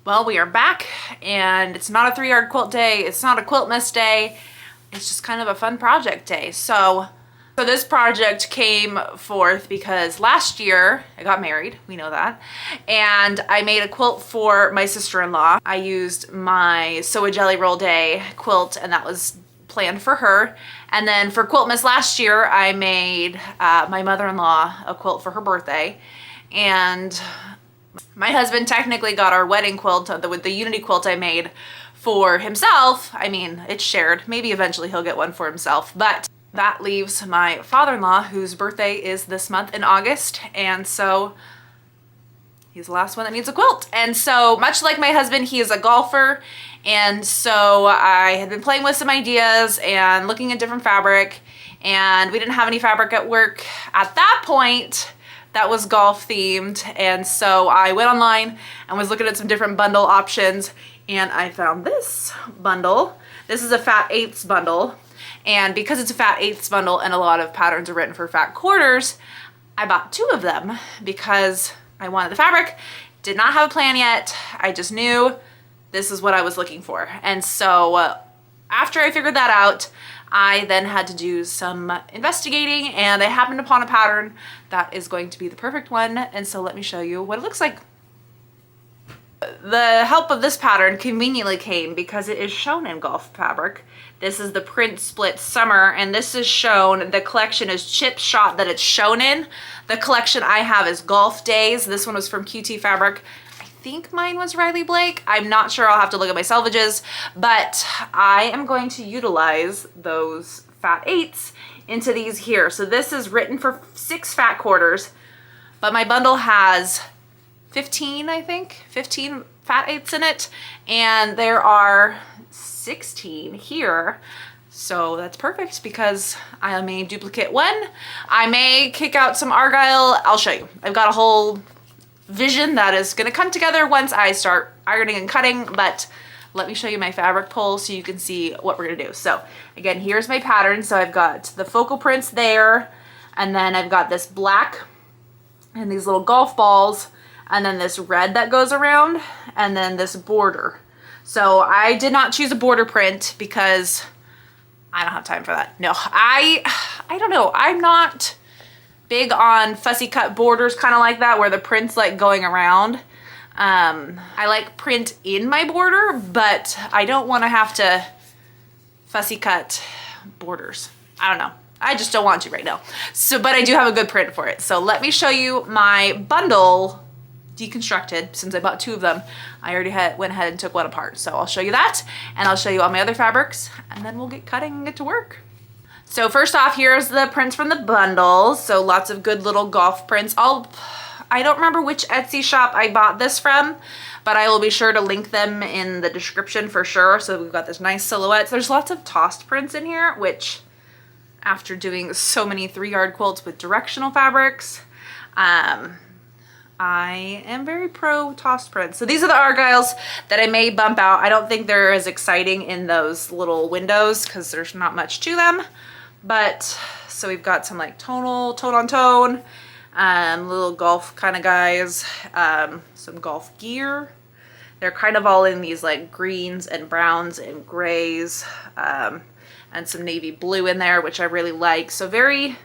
Well, we are back, and it's not a 3-yard quilt day. It's not a quilt mess day. It's just kind of a fun project day. So this project came forth because last year I got married, we know that, and I made a quilt for my sister-in-law. I used my Sew a Jelly Roll Day quilt, and that was planned for her. And then for Quiltmas last year, I made my mother-in-law a quilt for her birthday. And my husband technically got our wedding quilt with the Unity quilt I made for himself. I mean, it's shared. Maybe eventually he'll get one for himself, but that leaves my father-in-law, whose birthday is this month in August. And so he's the last one that needs a quilt. And so much like my husband, he is a golfer. And so I had been playing with some ideas and looking at different fabric, and we didn't have any fabric at work at that point that was golf themed. And so I went online and was looking at some different bundle options, and I found this bundle. This is a fat eighths bundle. And because it's a fat eighths bundle and a lot of patterns are written for fat quarters, I bought 2 of them because I wanted the fabric. Did not have a plan yet. I just knew this is what I was looking for. And so after I figured that out, I then had to do some investigating, and I happened upon a pattern that is going to be the perfect one. And so let me show you what it looks like. The help of this pattern conveniently came because it is shown in golf fabric. This is the print split summer, and this is shown, the collection is chip shot that it's shown in. The collection I have is golf days. This one was from QT Fabric. I think mine was Riley Blake. I'm not sure, I'll have to look at my salvages, but I am going to utilize those fat eighths into these here. So this is written for 6 fat quarters, but my bundle has 15, I think, 15 fat eighths in it, and there are 16 here. So that's perfect because I may duplicate 1. I may kick out some argyle. I'll show you. I've got a whole vision that is gonna come together once I start ironing and cutting, but let me show you my fabric pull so you can see what we're gonna do. So again, here's my pattern. So I've got the focal prints there, and then I've got this black and these little golf balls, and then this red that goes around, and then this border. So I did not choose a border print because I don't have time for that. No, I don't know. I'm not big on fussy cut borders, kind of like that, where the print's like going around. I like print in my border, but I don't want to have to fussy cut borders. I don't know. I just don't want to right now. So, but I do have a good print for it. So let me show you my bundle deconstructed. Since I bought 2 of them, I already went ahead and took one apart. So I'll show you that, and I'll show you all my other fabrics, and then we'll get cutting and get to work. So first off, here's the prints from the bundle. So lots of good little golf prints. I don't remember which Etsy shop I bought this from, but I will be sure to link them in the description for sure. So we've got this nice silhouettes. There's lots of tossed prints in here, which after doing so many 3-yard quilts with directional fabrics, I am very pro tossed prints. So these are the argyles that I may bump out. I don't think they're as exciting in those little windows because there's not much to them. But so we've got some like tone on tone, little golf kind of guys, some golf gear. They're kind of all in these like greens and browns and grays, and some navy blue in there, which I really like. So very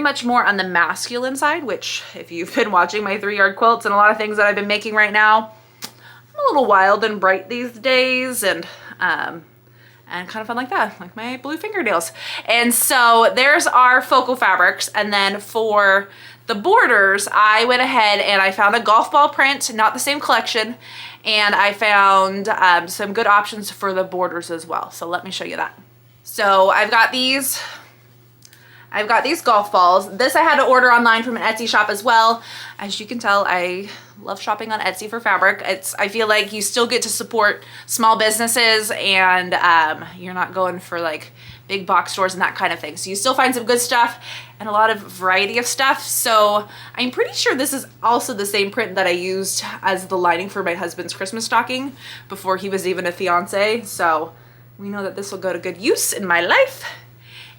much more on the masculine side, which if you've been watching my 3-yard quilts and a lot of things that I've been making right now, I'm a little wild and bright these days, and kind of fun like that, like my blue fingernails. And so there's our focal fabrics. And then for the borders, I went ahead and I found a golf ball print, not the same collection, and I found some good options for the borders as well. So let me show you that. So I've got these golf balls. This I had to order online from an Etsy shop as well. As you can tell, I love shopping on Etsy for fabric. I feel like you still get to support small businesses, and you're not going for like big box stores and that kind of thing. So you still find some good stuff and a lot of variety of stuff. So I'm pretty sure this is also the same print that I used as the lining for my husband's Christmas stocking before he was even a fiance. So we know that this will go to good use in my life.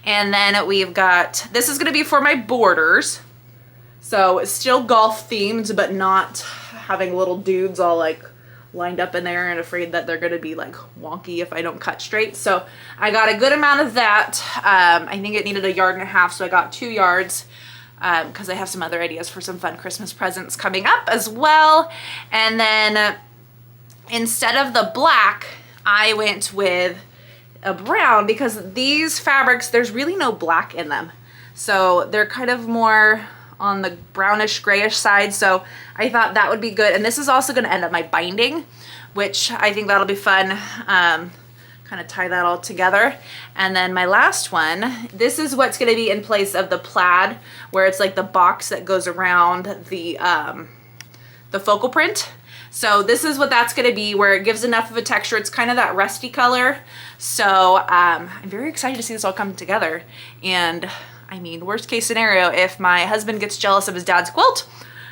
And then we've got, this is gonna be for my borders. So it's still golf themed, but not having little dudes all like lined up in there and afraid that they're gonna be like wonky if I don't cut straight. So I got a good amount of that. I think it needed 1.5 yards, so I got 2 yards because I have some other ideas for some fun Christmas presents coming up as well. And then instead of the black, I went with a brown because these fabrics, there's really no black in them. So they're kind of more on the brownish grayish side. So I thought that would be good. And this is also going to end up my binding, which I think that'll be fun. Kind of tie that all together. And then my last one, this is what's going to be in place of the plaid, where it's like the box that goes around the focal print. So this is what that's going to be, where it gives enough of a texture. It's kind of that rusty color. So I'm very excited to see this all come together. And I mean, worst case scenario, if my husband gets jealous of his dad's quilt,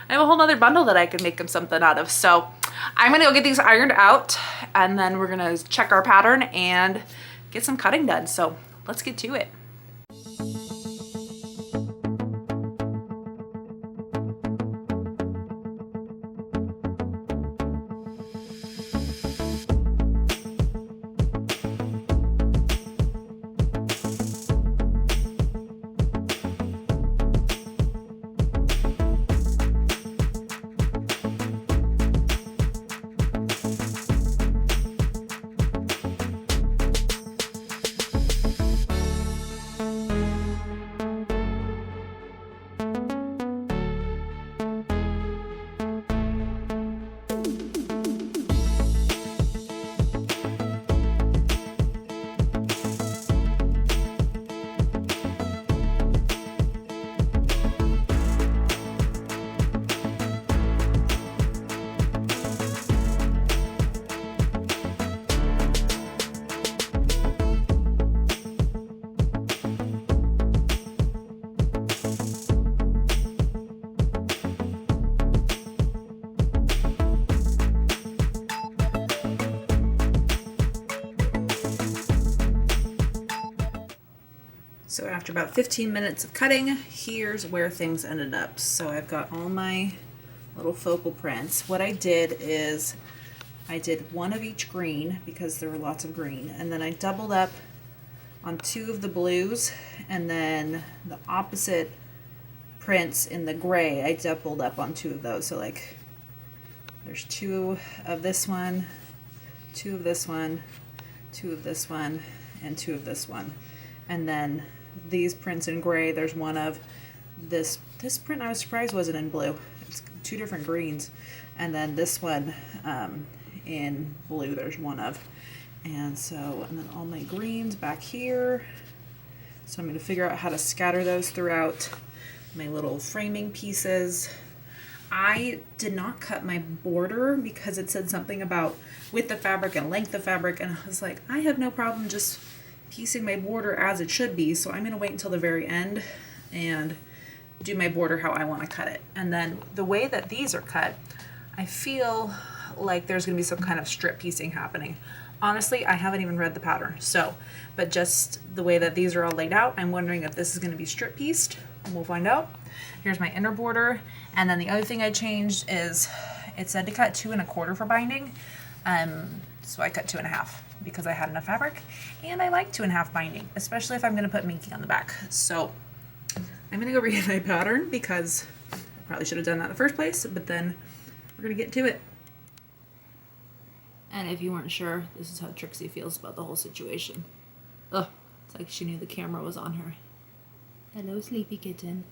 I have a whole nother bundle that I could make him something out of. So I'm gonna go get these ironed out, and then we're gonna check our pattern and get some cutting done. So let's get to it. So after about 15 minutes of cutting, here's where things ended up. So I've got all my little focal prints. What I did is I did one of each green because there were lots of green, and then I doubled up on 2 of the blues, and then the opposite prints in the gray, I doubled up on 2 of those. So like there's 2 of this one, 2 of this one, 2 of this one, and 2 of this one. And then these prints in gray, there's one of this print I was surprised wasn't in blue. It's 2 different greens. And then this one in blue, there's one of. And then all my greens back here. So I'm going to figure out how to scatter those throughout my little framing pieces. I did not cut my border because it said something about width of fabric and length of fabric, and I was like, I have no problem just piecing my border as it should be, so I'm going to wait until the very end and do my border how I want to cut it. And then the way that these are cut, I feel like there's going to be some kind of strip piecing happening. Honestly, I haven't even read the pattern, but just the way that these are all laid out, I'm wondering if this is going to be strip pieced. We'll find out. Here's my inner border, and then the other thing I changed is it said to cut 2 1/4 for binding, so I cut 2 1/2 because I had enough fabric, and I like 2 1/2 binding, especially if I'm going to put minky on the back. So I'm going to go read my pattern because I probably should have done that in the first place, but then we're going to get to it. And if you weren't sure, this is how Trixie feels about the whole situation. Ugh, it's like she knew the camera was on her. Hello, sleepy kitten.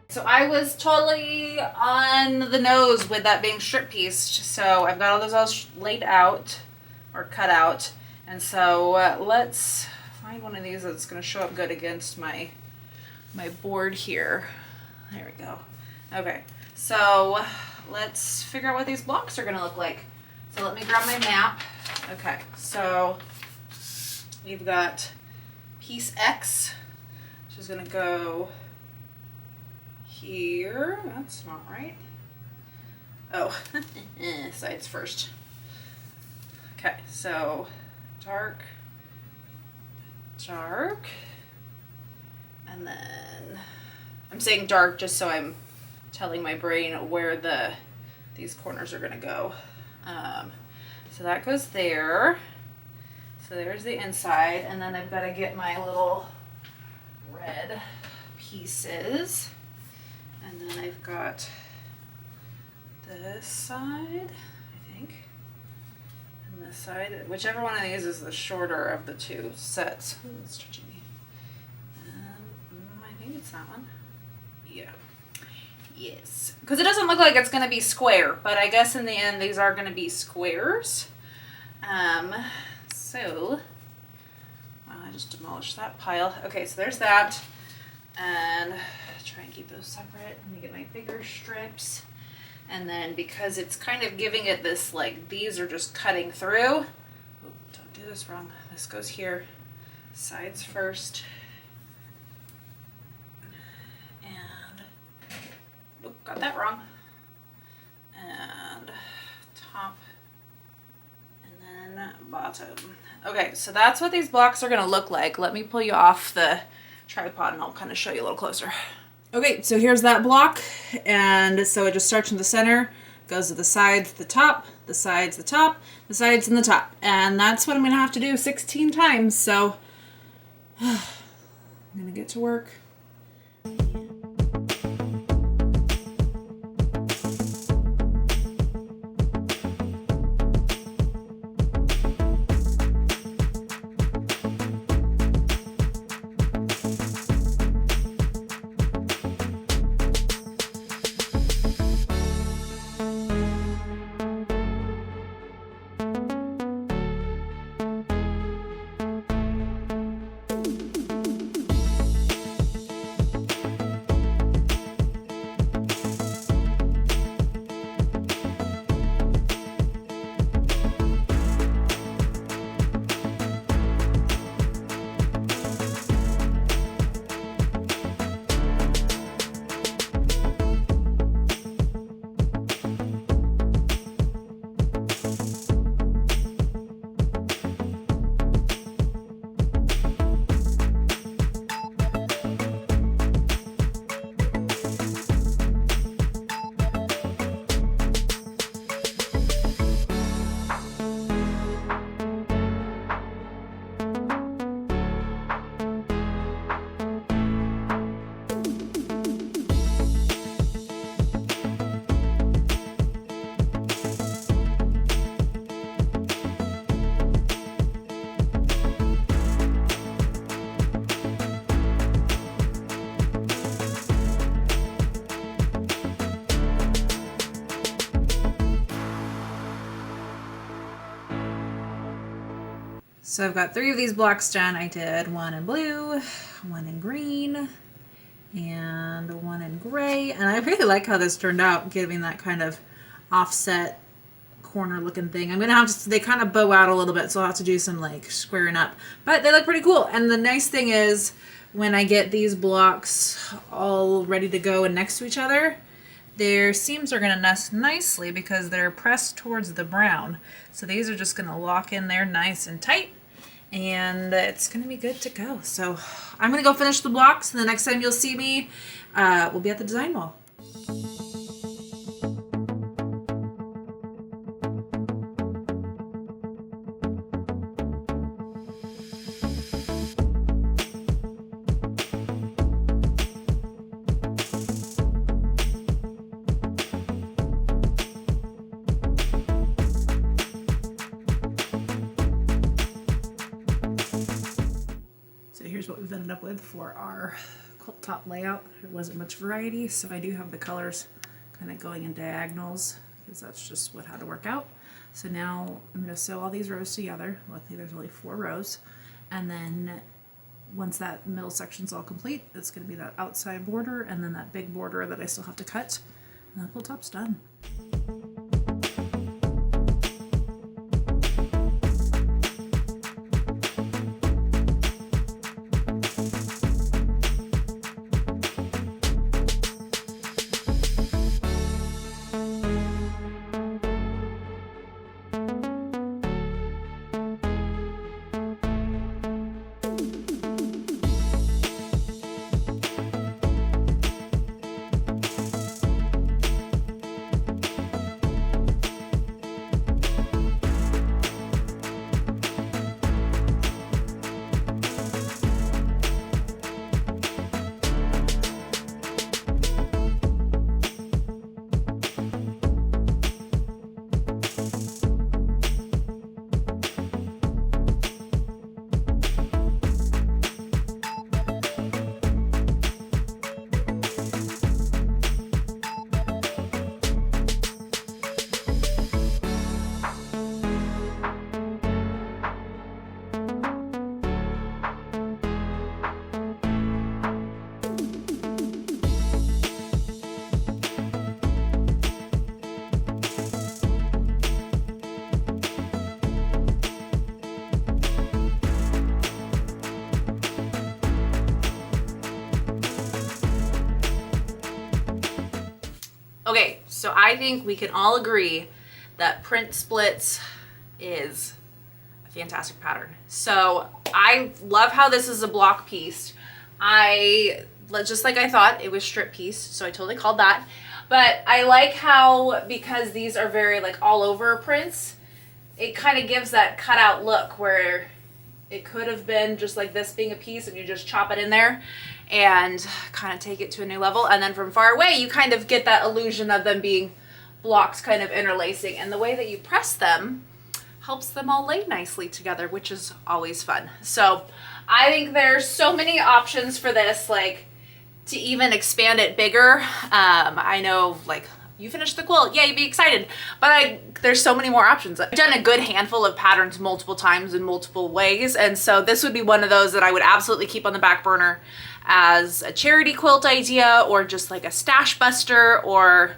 So I was totally on the nose with that being strip pieced. So I've got all those all laid out or cut out. And so let's find one of these that's going to show up good against my board here. There we go. Okay, so let's figure out what these blocks are gonna look like. So let me grab my map. Okay, so we've got piece X, which is gonna go here. That's not right. Oh, sides first. Okay, so dark, dark, and then I'm saying dark just so I'm telling my brain where these corners are gonna go. So that goes there. So there's the inside, and then I've got to get my little red pieces, and then I've got this side, I think, and this side, whichever one of these is the shorter of the two sets. Ooh, it's stretching me. I think it's that one. Yeah. Yes. Because it doesn't look like it's going to be square, but I guess in the end these are going to be squares. So I just demolished that pile. Okay, so there's that. And try and keep those separate. Let me get my bigger strips. And then because it's kind of giving it this, like, these are just cutting through. Oh, don't do this wrong. This goes here. Sides first. And, oh, got that wrong. And top. And then bottom. Okay, so that's what these blocks are gonna look like. Let me pull you off the tripod and I'll kind of show you a little closer. Okay, so here's that block, and so it just starts in the center, goes to the sides, the top, the sides, the top, the sides, and the top. And that's what I'm gonna have to do 16 times, so I'm gonna get to work. So I've got 3 of these blocks done. I did one in blue, one in green, and one in gray. And I really like how this turned out, giving that kind of offset corner looking thing. I'm gonna have to, they kind of bow out a little bit, so I'll have to do some like squaring up. But they look pretty cool. And the nice thing is when I get these blocks all ready to go and next to each other, their seams are gonna nest nicely because they're pressed towards the brown. So these are just gonna lock in there nice and tight, and it's gonna be good to go. So I'm gonna go finish the blocks, and the next time you'll see me, we'll be at the design wall. What we've ended up with for our quilt top layout. There wasn't much variety, so I do have the colors kind of going in diagonals because that's just what had to work out. So now I'm going to sew all these rows together. Luckily there's only 4 rows, and then once that middle section's all complete, it's going to be that outside border and then that big border that I still have to cut, and the quilt top's done. Okay, so I think we can all agree that print splits is a fantastic pattern. So I love how this is a block piece. Just like I thought, it was strip piece, so I totally called that. But I like how, because these are very like all over prints, it kind of gives that cutout look where it could have been just like this being a piece and you just chop it in there and kind of take it to a new level. And then from far away, you kind of get that illusion of them being blocks kind of interlacing. And the way that you press them helps them all lay nicely together, which is always fun. So I think there's so many options for this, like to even expand it bigger. I know, like, you finish the quilt, yeah, you'd be excited, but there's so many more options. I've done a good handful of patterns multiple times in multiple ways, and so this would be one of those that I would absolutely keep on the back burner as a charity quilt idea, or just like a stash buster or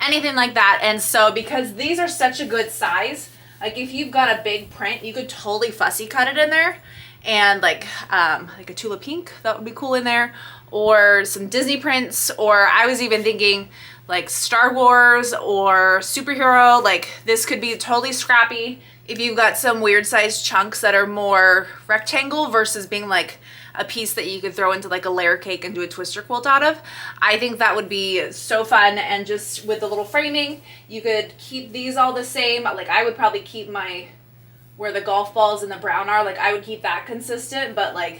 anything like that. And so because these are such a good size, like if you've got a big print, you could totally fussy cut it in there, and like a Tula Pink, that would be cool in there, or some Disney prints, or I was even thinking like Star Wars or superhero. Like this could be totally scrappy if you've got some weird sized chunks that are more rectangle versus being like a piece that you could throw into like a layer cake and do a twister quilt out of. I think that would be so fun. And just with the little framing, you could keep these all the same. Like I would probably keep my, where the golf balls and the brown are, like I would keep that consistent, but like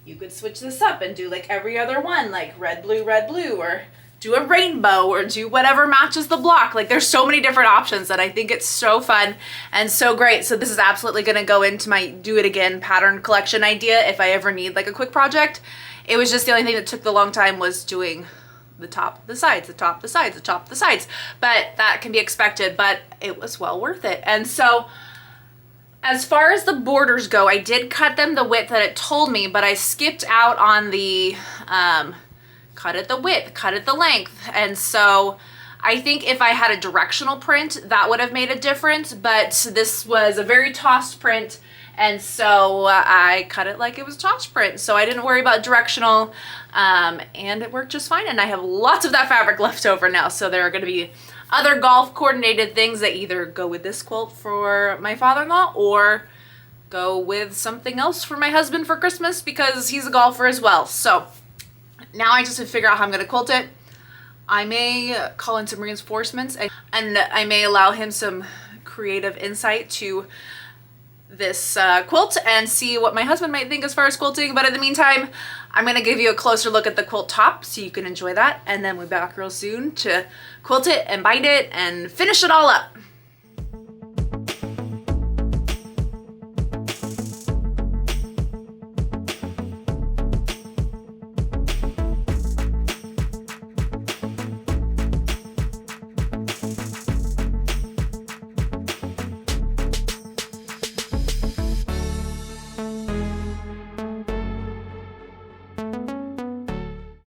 you could switch this up and do like every other one, like red, blue, or do a rainbow, or do whatever matches the block. Like there's so many different options that I think it's so fun and so great. So this is absolutely gonna go into my do it again pattern collection idea if I ever need like a quick project. It was just the only thing that took the long time was doing the top, the sides, the top, the sides, the top, the sides. But that can be expected, but it was well worth it. And so as far as the borders go, I did cut them the width that it told me, but I skipped out on the cut it the width, cut it the length. And so I think if I had a directional print, that would have made a difference, but this was a very tossed print, and so I cut it like it was tossed print. So I didn't worry about directional, and it worked just fine. And I have lots of that fabric left over now. So there are gonna be other golf coordinated things that either go with this quilt for my father-in-law or go with something else for my husband for Christmas, because he's a golfer as well. So now I just have to figure out how I'm going to quilt it. I may call in some reinforcements, and I may allow him some creative insight to this quilt and see what my husband might think as far as quilting. But in the meantime, I'm going to give you a closer look at the quilt top so you can enjoy that. And then we'll be back real soon to quilt it and bind it and finish it all up.